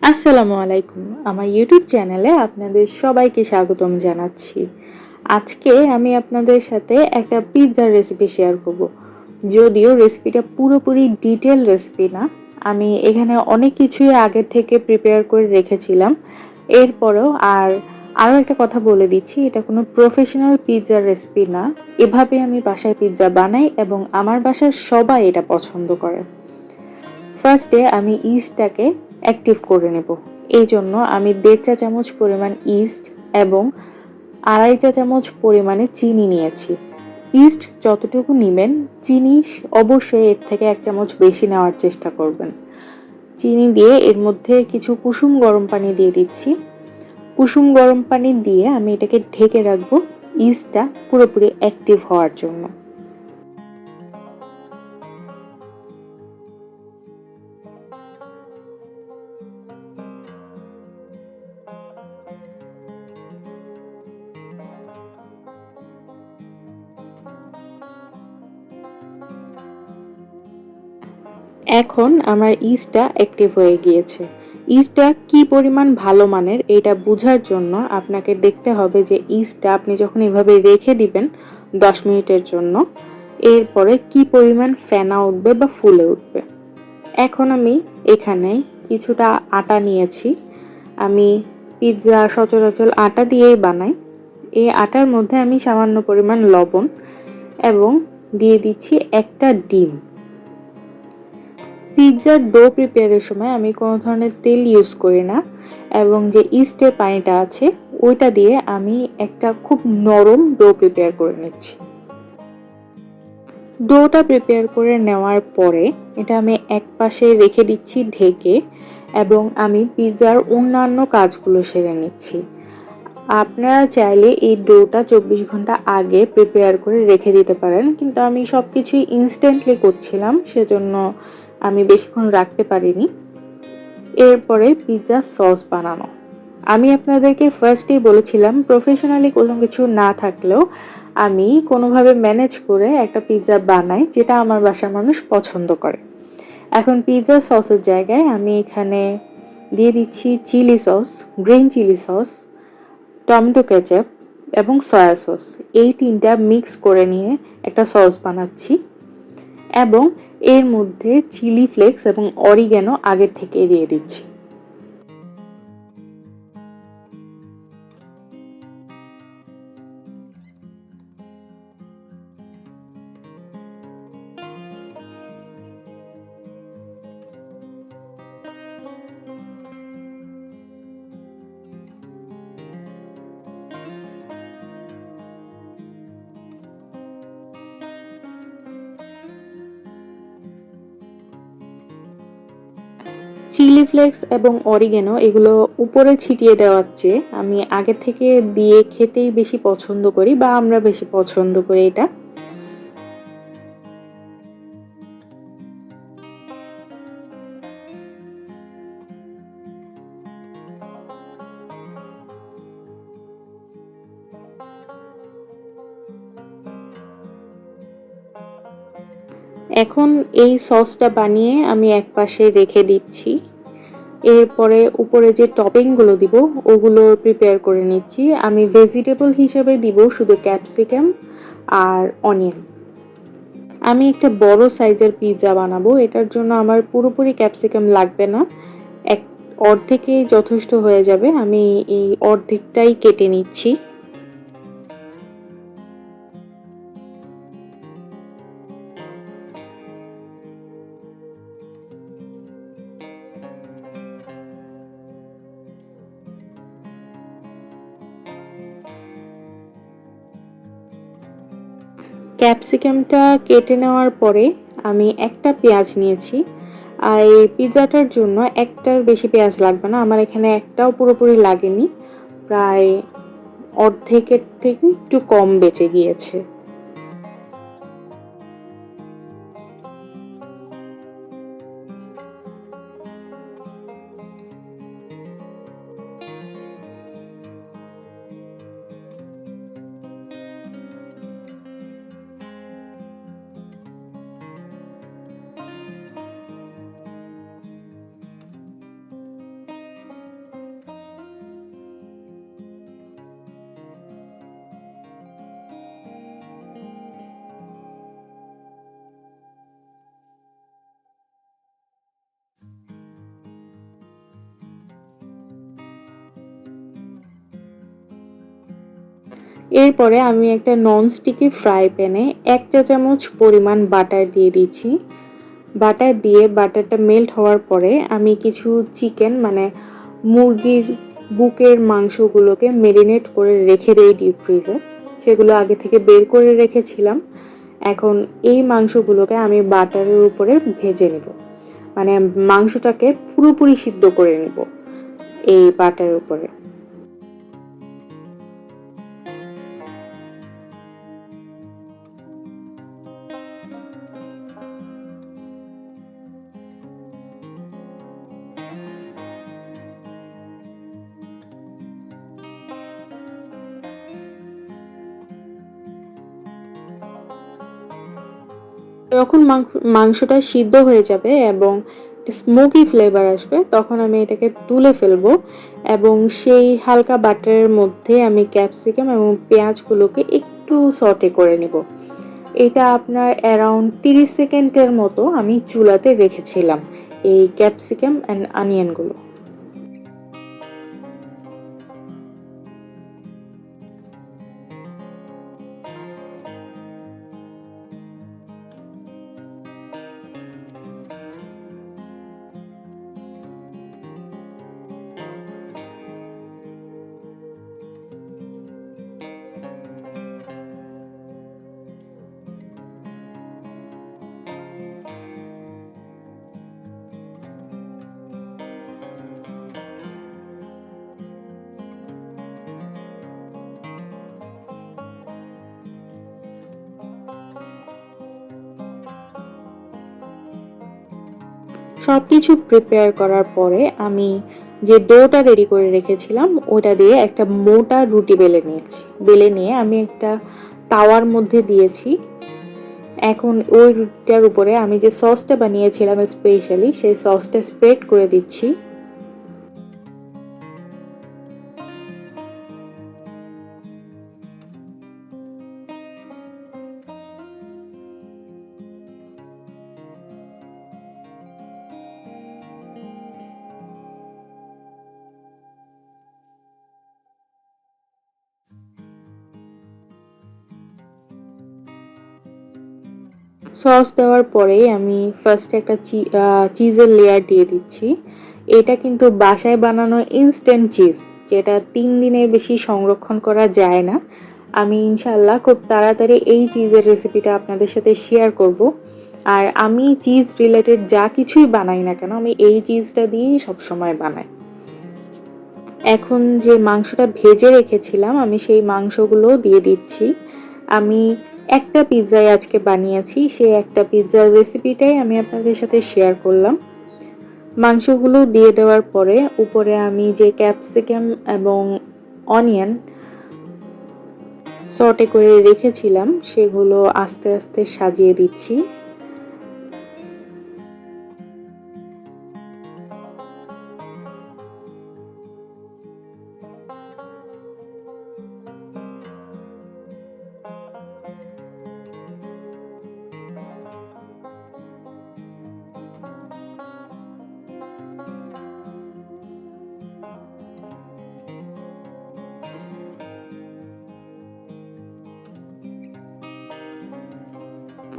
আসসালামু আলাইকুম। আমার ইউটিউব চ্যানেলে আপনাদের সবাইকে স্বাগতম জানাচ্ছি। আজকে আমি আপনাদের সাথে একটা পিৎজার রেসিপি শেয়ার করব। যদিও রেসিপিটা পুরোপুরি ডিটেইল রেসিপি না। আমি এখানে অনেক কিছুই আগে থেকে প্রিপেয়ার করে রেখেছিলাম। এরপরেও আরও একটা কথা বলে দিচ্ছি, এটা কোনো প্রফেশনাল পিৎজার রেসিপি না। এভাবে আমি বাসায় পিৎজা বানাই এবং আমার বাসার সবাই এটা পছন্দ করে। ফার্স্টে আমি ইস্টটাকে অ্যাক্টিভ করে নেব। এই জন্য আমি ১.৫ চা চামচ পরিমাণ ইস্ট এবং ২.৫ চা চামচ পরিমাণে চিনি নিয়েছি। ইস্ট যতটুকু নিবেন, চিনি অবশ্যই এর থেকে ১ চামচ বেশি নেওয়ার চেষ্টা করবেন। চিনি দিয়ে এর মধ্যে কিছু কুসুম গরম পানি দিয়ে দিচ্ছি। কুসুম গরম পানি দিয়ে আমি এটাকে ঢেকে রাখবো ইস্টটা পুরোপুরি অ্যাক্টিভ হওয়ার জন্য। এখন আমার ইস্টটা অ্যাক্টিভ হয়ে গিয়েছে। ইস্টটা কি পরিমাণ ভালো মানের এটা বোঝার জন্য আপনাকে দেখতে হবে যে ইস্টটা আপনি যখন এভাবে রেখে দিবেন ১০ মিনিটের জন্য, এরপরে কি পরিমাণ ফেনা উঠবে বা ফুলে উঠবে। এখন আমি এখানে কিছুটা আটা নিয়েছি। আমি পিৎজা সচরাচর আটা দিয়েই বানাই। এই আটার মধ্যে আমি সামান্য পরিমাণ লবণ এবং দিয়ে দিচ্ছি একটা ডিম। পিৎজার ডো প্রিপেয়ারের সময় আমি কোনো ধরনের তেল ইউজ করি না এবং যে ইস্টের পানিটা আছে ওইটা দিয়ে আমি একটা খুব নরম ডো প্রিপেয়ার করে নিচ্ছি। ডোটা প্রিপেয়ার করে নেওয়ার পরে এটা আমি একপাশে রেখে দিচ্ছি ঢেকে এবং আমি পিৎজার অন্যান্য কাজগুলো সেরে নিচ্ছি। আপনারা চাইলে এই ডোটা ২৪ ঘন্টা আগে প্রিপেয়ার করে রেখে দিতে পারেন, কিন্তু আমি সব কিছুই ইনস্ট্যান্টলি করছিলাম, সেজন্য আমি বেশিক্ষণ রাখতে পারিনি। এরপরে পিৎজা সস বানানো। আমি আপনাদেরকে ফার্স্টেই বলেছিলাম প্রফেশনালি কোনো কিছু না থাকলেও আমি কোনোভাবে ম্যানেজ করে একটা পিৎজা বানাই যেটা আমার বাসার মানুষ পছন্দ করে। এখন পিৎজা সসের জায়গায় আমি এখানে দিয়ে দিচ্ছি chilli sauce, green chilli sauce, tomato ketchup এবং সয়া সস। এই ৩টা মিক্স করে নিয়ে একটা সস বানাচ্ছি এবং এর মধ্যে চিলি ফ্লেক্স এবং অরিগ্যানো আগের থেকে দিয়ে দিচ্ছি। চিলি ফ্লেক্স এবং অরিগ্যানো এগুলো উপরে ছিটিয়ে দেওয়ার চেয়ে আমি আগে থেকে দিয়ে খেতেই বেশি পছন্দ করি বা আমরা বেশি পছন্দ করি এটা। এখন এই সসটা বানিয়ে আমি একপাশে রেখে দিচ্ছি। এরপরে উপরে যে টপিংগুলো দিব ওগুলো প্রিপেয়ার করে নিচ্ছি। আমি ভেজিটেবল হিসেবে দিব শুধু ক্যাপসিকাম আর অনিয়ন। আমি একটা বড় সাইজের পিৎজা বানাবো, এটার জন্য আমার পুরোপুরি ক্যাপসিকাম লাগবে না, এক অর্ধেকেই যথেষ্ট হয়ে যাবে। আমি এই অর্ধেকটাই কেটে নিচ্ছি। ক্যাপসিকামটা কেটে নেওয়ার পরে আমি একটা পেঁয়াজ নিয়েছি। আর এই পিৎজাটার জন্য একটার বেশি পেঁয়াজ লাগবে না, আমার এখানে একটাও পুরোপুরি লাগেনি, প্রায় অর্ধেকের থেকে একটু কম বেঁচে গিয়েছে। এরপরে আমি একটা ননস্টিকি ফ্রাই প্যানে ১ চা চামচ পরিমাণ বাটার দিয়ে দিচ্ছি। বাটার দিয়ে বাটারটা মেল্ট হওয়ার পরে আমি কিছু চিকেন মানে মুরগির বুকের মাংসগুলোকে মেরিনেট করে রেখে দেই ডিপ ফ্রিজে। সেগুলো আগে থেকে বের করে রেখেছিলাম। এখন এই মাংসগুলোকে আমি বাটারের উপরে ভেজে নেব। মানে মাংসটাকে পুরোপুরি সিদ্ধ করে নেব এই বাটারের উপরে। যখন মাংসটা সিদ্ধ হয়ে যাবে এবং স্মোকি ফ্লেভার আসবে তখন আমি এটাকে তুলে ফেলবো এবং সেই হালকা বাটারের মধ্যে আমি ক্যাপসিকাম এবং পেঁয়াজগুলোকে একটু সটে করে নিব। এটা আপনার অ্যারাউন্ড 30 সেকেন্ডের মতো আমি চুলাতে রেখেছিলাম এই ক্যাপসিকাম অ্যান্ড অনিয়নগুলো। সবকিছু প্রিপেয়ার করার পরে আমি যে ডোটা রেডি করে রেখেছিলাম ওটা দিয়ে একটা মোটা রুটি বেলে নিয়েছি। বেলে নিয়ে আমি একটা তাওয়ার মধ্যে দিয়েছি। এখন ওই রুটিটার উপরে আমি যে সসটা বানিয়েছিলাম স্পেশালি সেই সসটা স্প্রেড করে দিচ্ছি। সস দেওয়ার পরে আমি ফার্স্ট একটা চিজের লেয়ার দিয়ে দিচ্ছি। এটা কিন্তু বাসায় বানানো ইনস্ট্যান্ট চিজ, যেটা ৩ দিনের বেশি সংরক্ষণ করা যায় না। আমি ইনশাল্লাহ খুব তাড়াতাড়ি এই চিজের রেসিপিটা আপনাদের সাথে শেয়ার করব। আর আমি চিজ রিলেটেড যা কিছুই বানাই না কেন আমি এই চিজটা দিয়েই সবসময় বানাই। এখন যে মাংসটা ভেজে রেখেছিলাম আমি সেই মাংসগুলো দিয়ে দিচ্ছি। আমি একটা পিৎজাই আজকে বানিয়েছি, সেই একটা পিৎজার রেসিপিটাই আমি আপনাদের সাথে শেয়ার করলাম। মাংসগুলো দিয়ে দেওয়ার পরে উপরে আমি যে ক্যাপসিকাম এবং অনিয়ন সটে করে রেখেছিলাম সেগুলো আস্তে আস্তে সাজিয়ে দিচ্ছি।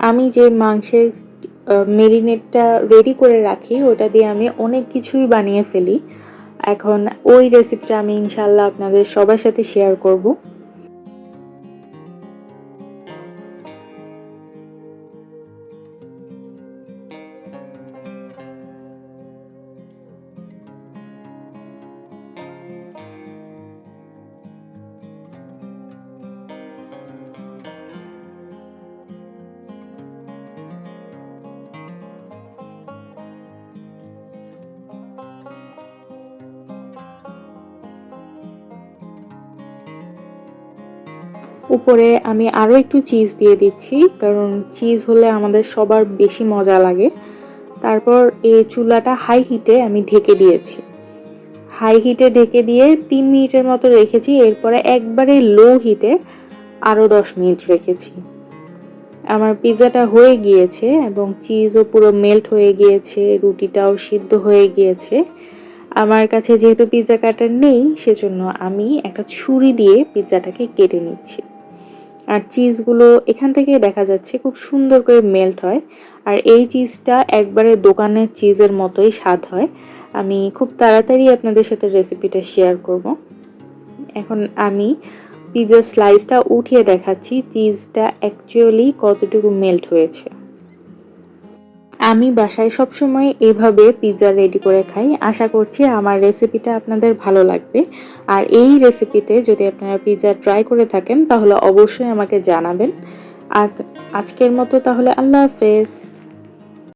আমি যে মাংসের মেরিনেটটা রেডি করে রাখি ওটা দিয়ে আমি অনেক কিছুই বানিয়ে ফেলি। এখন ওই রেসিপিটা আমি ইনশাল্লাহ আপনাদের সবার সাথে শেয়ার করব। উপরে আমি আরও একটু চিজ দিয়ে দিচ্ছি, কারণ চিজ হলে আমাদের সবার বেশি মজা লাগে। তারপর এই চুলাটা হাই হিটে আমি ঢেকে দিয়েছি। হাই হিটে ঢেকে দিয়ে ৩ মিনিটের মতো রেখেছি। এরপরে একবারে লো হিটে আরও ১০ মিনিট রেখেছি। আমার পিৎজাটা হয়ে গিয়েছে এবং চিজও পুরো মেল্ট হয়ে গিয়েছে, রুটিটাও সিদ্ধ হয়ে গিয়েছে। আমার কাছে যেহেতু পিৎজা কাটার নেই, সেজন্য আমি একটা ছুরি দিয়ে পিৎজাটাকে কেটে নিচ্ছি। আর চিজগুলো এখান থেকে দেখা যাচ্ছে খুব সুন্দর করে মেল্ট হয়। আর এই চিজটা একবারে দোকানের চিজের মতোই স্বাদ হয়। আমি খুব তাড়াতাড়ি আপনাদের সাথে রেসিপিটা শেয়ার করব। এখন আমি পিৎজা স্লাইসটা উঠিয়ে দেখাচ্ছি চিজটা অ্যাকচুয়ালি কতটুকু মেল্ট হয়েছে। আমি বাসায় সবসময় এভাবে পিৎজা রেডি করে খাই। আশা করছি আমার রেসিপিটা আপনাদের ভালো লাগবে। আর এই রেসিপিতে যদি আপনারা পিৎজা ট্রাই করে থাকেন তাহলে অবশ্যই আমাকে জানাবেন। আর আজকের মতো তাহলে আল্লাহ হাফেজ।